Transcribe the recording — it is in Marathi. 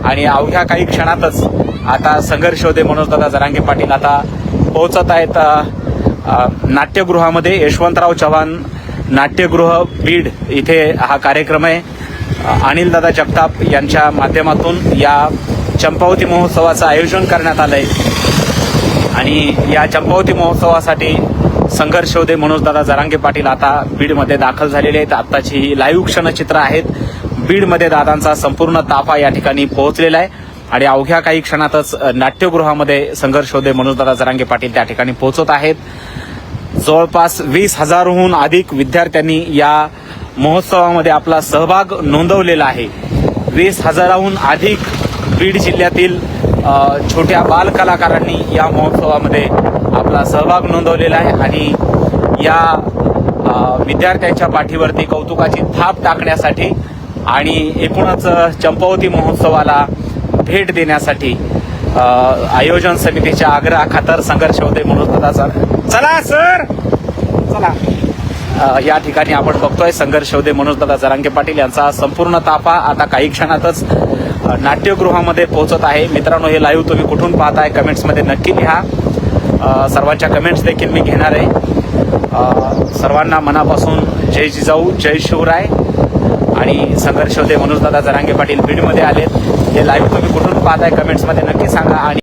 आणि अवघ्या काही क्षणातच आता संघर्षयोद्धे मनोजदादा जरांगे पाटील आता पोहोचत आहेत नाट्यगृहामध्ये. यशवंतराव चव्हाण नाट्यगृह बीड इथे हा कार्यक्रम आहे. अनिलदादा जगताप यांच्या माध्यमातून या चंपावती महोत्सवाचं आयोजन करण्यात आलंय आणि या चंपावती महोत्सवासाठी संघर्षयोद्धे मनोजदादा जरांगे पाटील आता बीडमध्ये दाखल झालेले आहेत. आत्ताची ही लाईव्ह क्षणचित्र आहेत. बीडमध्ये दादांचा संपूर्ण ताफा या ठिकाणी पोहोचलेला आहे आणि अवघ्या काही क्षणातच नाट्यगृहामध्ये संघर्षयोद्धे मनोजदादा जरांगे पाटील त्या ठिकाणी पोहोचत आहेत. जवळपास 20,000हून अधिक विद्यार्थ्यांनी या महोत्सवामध्ये आपला सहभाग नोंदवलेला आहे. 20,000हून अधिक बीड जिल्ह्यातील छोट्या बालकलाकारांनी या महोत्सवामध्ये आपला सहभाग नोंदवलेला आहे आणि या विद्यार्थ्यांच्या पाठीवरती कौतुकाची थाप टाकण्यासाठी आणि एकूणच चंपावती महोत्सवाला भेट देण्यासाठी आयोजन समितीच्या आग्रहाखातर संघर्षयोद्धे मनोजदादा चला सर चला या ठिकाणी आपण बघतोय संघर्षयोद्धे मनोजदादा जरांगे पाटील यांचा संपूर्ण ताफा आता काही क्षणातच नाट्यगृहामध्ये पोहोचत आहे. मित्रांनो, हे लाईव्ह तुम्ही कुठून पाहताय कमेंट्समध्ये नक्की लिहा. सर्वांच्या कमेंट्स देखील मी घेणार आहे. सर्वांना मनापासून जय जिजाऊ जय शिवराय. आणि संघर्षयोद्धे मनोजदादा जरांगे पाटील बीडमध्ये आलेत. हे लाईव्ह तुम्ही कुठून पाहताय कमेंट्समध्ये नक्की सांगा. आणि